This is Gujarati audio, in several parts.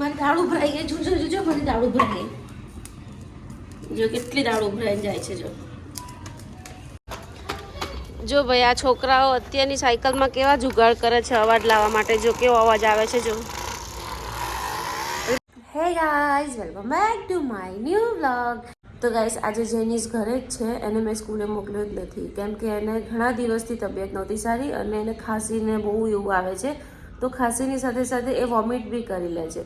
મારી દાળ ઉભરાઈ ગઈ. જોજો જોજો મારી દાળ ઉભરાઈ ગઈ. જો કેટલી દાળ ઉભરાઈને જાય છે. જો ભાઈ આ છોકરાઓ અત્યારની સાયકલમાં કેવા જુગાડ કરે છે અવાજ લાવવા માટે. જો કેવો અવાજ આવે છે. જો hey guys, welcome back to my new vlog. તો ગાઈઝ આજે જેનીસ ઘરે જ છે. એને મેં સ્કૂલે મોકલ્યો જ નથી કેમ કે એને ઘણા દિવસથી તબિયત નહોતી સારી અને એને ખાંસીને બહુ એવું આવે છે. તો ખાંસીની સાથે સાથે એ વોમિટ બી કરી લે છે.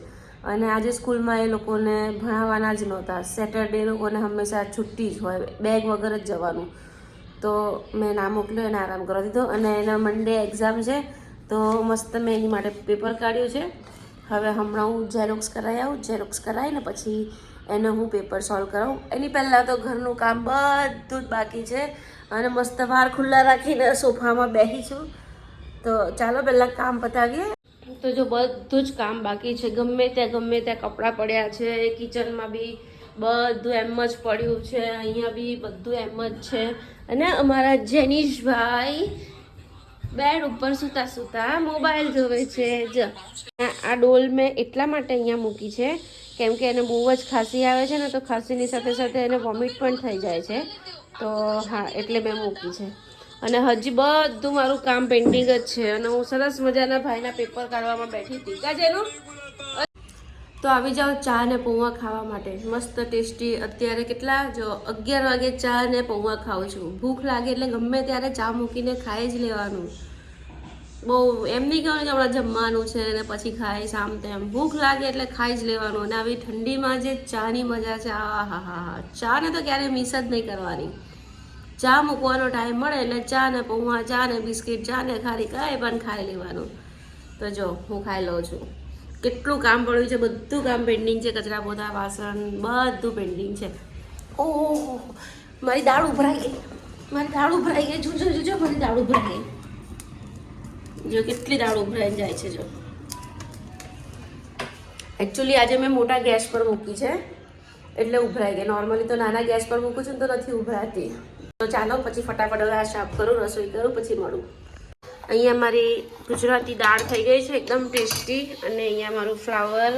અને આજે સ્કૂલમાં એ લોકોને ભણાવવાના જ નહોતા. સેટરડે લોકોને હંમેશા છુટ્ટી જ હોય, બેગ વગર જ જવાનું. તો મેં ના મોકલ્યો, એને આરામ કરવા દીધો. અને એના મંડે એક્ઝામ છે તો મસ્ત મેં એની માટે પેપર કાઢ્યું છે. હવે હમણાં હું ઝેરોક્સ કરાવી આવું. ઝેરોક્સ કરાવીને પછી એને હું પેપર સોલ્વ કરાવું. એની પહેલાં તો ઘરનું કામ બધું જ બાકી છે અને મસ્ત વાર ખુલ્લા રાખીને સોફામાં બેસી છું. તો ચાલો પહેલાં કામ પતાવીએ. તો જો બધું જ કામ બાકી છે. ગમે ત્યાં કપડાં પડ્યા છે. કિચનમાં બી બધું એમ જ પડ્યું છે. અહીંયા બી બધું એમ જ છે. અને અમારા જેનીશભાઈ બેડ ઉપર સૂતા મોબાઈલ જોવે છે. જ આ ડોલ મેં એટલા માટે અહીંયા મૂકી છે કેમ કે એને બહુ જ ખાંસી આવે છે ને, તો ખાંસીની સાથે સાથે એને વોમિટ પણ થઈ જાય છે. તો હા, એટલે મેં મૂકી છે. અને હજી બધું મારું કામ પેન્ડિંગ જ છે. અને હું સરસ મજાના ભાઈના પેપર કાઢવામાં બેઠી હતી. કાજેનું તો આવી જાઓ ચા ને પૌવા ખાવા માટે. મસ્ત ટેસ્ટી. અત્યારે કેટલા જો 11 વાગે ચા ને પૌવા ખાઉં છું. ભૂખ લાગે એટલે ગમે ત્યારે ચા મૂકીને ખાઈ જ લેવાનું. બહુ એમ નહીં કહેવાનું કે હમણાં જમવાનું છે ને પછી ખાઈશ આમ તેમ. ભૂખ લાગે એટલે ખાઈ જ લેવાનું. અને આવી ઠંડીમાં જે ચાની મજા છે, આ હા હા હા, ચા ને તો ક્યારેય મિસ જ નહીં કરવાની. ચા મૂકવાનો ટાઈમ મળે એટલે ચા ને પૌવા, ચા ને બિસ્કિટ, ચા ને ખારી કાંઈ પણ ખાઈ લેવાનું. તો જો હું ખાઈ લઉં છું. કેટલું કામ પડ્યું છે, બધું કામ પેન્ડિંગ છે. કચરા પોતા, વાસણ બધું પેન્ડિંગ છે. ઓહો, મારી દાળ ઉભરાઈ ગઈ. મારી દાળ ઉભરાઈ ગઈ. જોજો જોજો મારી દાળ ઉભરાઈ ગઈ. જો કેટલી દાળ ઉભરાઈને જાય છે. જો એકચ્યુઅલી આજે મેં મોટા ગેસ પર મૂકી છે એટલે ઉભરાઈ ગઈ. નોર્મલી તો નાના ગેસ પર મૂકું છું તો નથી ઉભરાતી. તો ચાલો પછી ફટાફટ હવે આ સાફ કરું, રસોઈ કરું, પછી મળું. અહીંયા મારી ગુજરાતી દાળ થઈ ગઈ છે એકદમ ટેસ્ટી. અને અહીંયા મારું ફ્લાવર,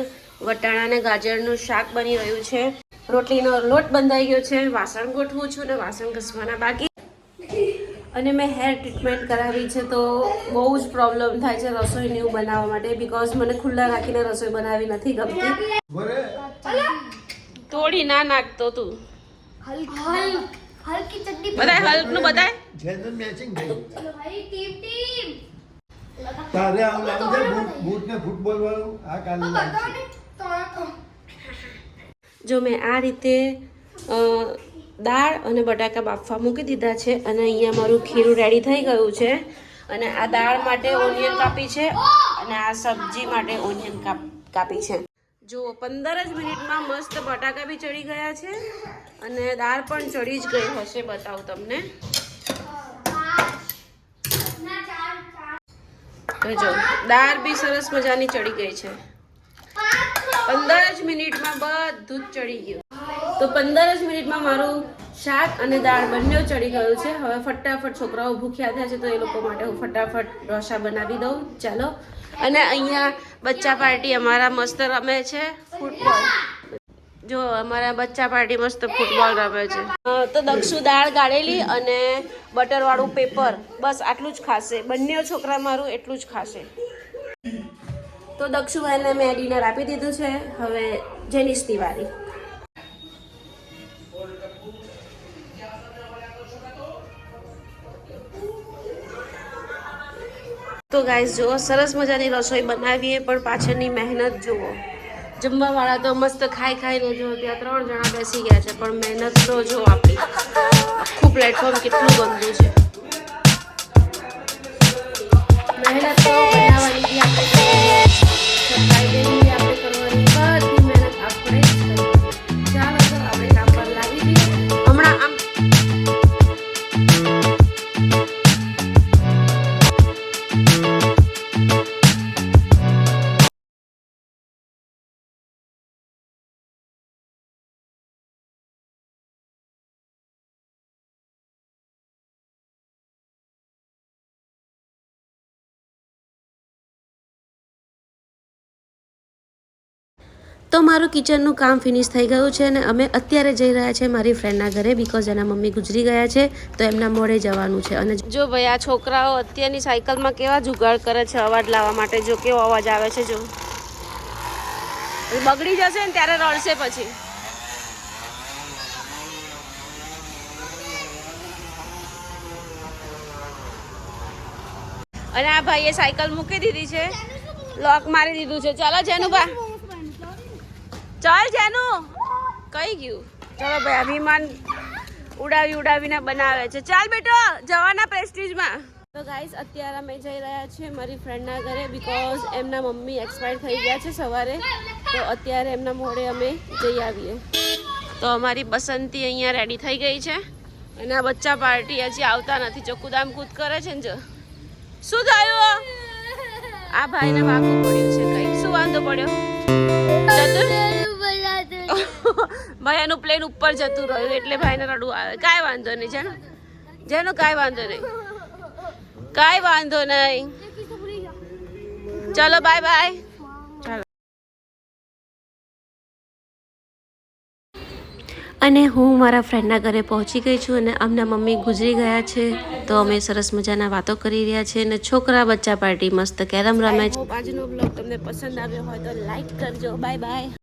વટાણા અને ગાજરનું શાક બની રહ્યું છે. રોટલીનો લોટ બંધાઈ ગયો છે. વાસણ ગોઠવું છું અને વાસણ ઘસવાના બાકી. અને મેં હેર ટ્રીટમેન્ટ કરાવી છે તો બહુ જ પ્રોબ્લેમ થાય છે રસોઈને એવું બનાવવા માટે. બિકોઝ મને ખુલ્લા રાખીને રસોઈ બનાવી નથી ગમતી. તોડી ના નાખતો તું. હલકી ચડ્ડી બતાય, હલ્ક નું બતાય. જેનર મેચિંગ થઈ. ભાઈ ટીમ તારે આવ લાવજે બૂટ ને ફૂટબોલ વાળું આ કાલે લાવજે. જો મેં આ રીતે દાળ અને બટાકા બાફવા મૂકી દીધા છે. અને અહીંયા મારું ખીરું રેડી થઈ ગયું છે. અને આ દાળ માટે ઓનિયન કાપી છે અને આ સબ્જી માટે ઓનિયન કાપી છે. જો 15 જ મિનિટમાં મસ્ત બટાકા બી ચડી ગયા છે અને દાળ પણ ચડી જ ગઈ હશે. બતાવું તમને. તો જો દાળ બી સરસ મજાની ચડી ગઈ છે. 15 જ મિનિટમાં બધું જ ચડી ગયું. તો 15 જ મિનિટમાં મારું શાક અને દાળ બંને ચડી ગયું છે. હવે ફટાફટ છોકરાઓ ભૂખ્યા થયા છે તો એ લોકો માટે હું ફટાફટ ઢોસા બનાવી દઉં. ચાલો. અને અહીંયા બચ્ચા પાર્ટી અમારા મસ્ત રમે છે ફૂટબોલ. જો અમારા બચ્ચા પાર્ટી મસ્ત ફૂટબોલ રમે છે. તો દક્ષુ દાળ ગાળેલી અને બટરવાળું પેપર, બસ આટલું જ ખાશે. બંને છોકરા મારું એટલું જ ખાશે. તો દક્ષુભાઈને મેં ડિનર આપી દીધું છે. હવે જેનીસની વારી. તો ગાઈસ જુઓ, સરસ મજાની રસોઈ બનાવીએ પણ પાછળની મહેનત જુઓ. જમવાવાળા તો મસ્ત ખાઈને જો ત્યાં 3 જણા બેસી ગયા છે. પણ મહેનત તો જો આપણી. આખું પ્લેટફોર્મ કેટલું ગંદુ છે. મહેનત તો બનાવવાની બી આપણે કરવાની, સફાઈ બી આપણે કરવાની, બધી મહેનત આપણે જ કરવાની. ચાલો તો આપણે કામ પર લાગી જઈએ. હમણાં આમ તો મારું કિચનનું કામ ફિનિશ થઈ ગયું છે અને અમે અત્યારે જઈ રહ્યા છીએ મારી ફ્રેન્ડના ઘરે, બિકોઝ એના મમ્મી ગુજરી ગયા છે તો એમના મોડે જવાનું છે. અને જો ભાઈ આ છોકરાઓ અત્યારની સાયકલમાં કેવા જુગાડ કરે છે અવાજ લાવવા માટે. જો કેવો અવાજ આવે છે, જો બગડી જશે ને ત્યારે રડશે પછી. અને આ ભાઈએ સાયકલ મૂકી દીધી છે, લોક મારી દીધું છે. ચાલો જેનું બા, ચાલ જેનું કઈ ગયું. ચલો ભાઈ, અભિમાન ઉડાવીને બનાવે છે. ચાલ બેટો, જવાના પ્રેસ્ટીજમાં. તો ગાઈસ અત્યારે અમે જઈ રહ્યા છીએ મારી ફ્રેન્ડના ઘરે, બિકોઝ એમના મમ્મી એક્સપાયર થઈ ગયા છે સવારે, તો અત્યારે એમના મોડે અમે જઈ આવીએ. તો અમારી બસંતી અહીંયા રેડી થઈ ગઈ છે અને આ બચ્ચા પાર્ટી હજી આવતા નથી. જો કુદામ કૂદ કરે છે ને. જો શું થયું? આ ભાઈને વાગવું પડ્યું છે કઈ. શું વાંધો પડ્યો? ભાઈ એનું પ્લેન ઉપર જતું રહ્યું એટલે ભાઈને રડવું આવે. કાંઈ વાંધો નહીં જેનું કાંઈ વાંધો નહીં, કાંઈ વાંધો નહીં. ચલો બાય બાય. અને હું મારા ફ્રેન્ડના ઘરે પહોંચી ગઈ છું અને આમના મમ્મી ગુજરી ગયા છે, તો અમે સરસ મજાના વાતો કરી રહ્યા છીએ અને છોકરા બચ્ચા પાર્ટી મસ્ત કેરમ રમે છે. આજનો બ્લોગ તમને પસંદ આવ્યો હોય તો લાઈક કરજો. Bye bye.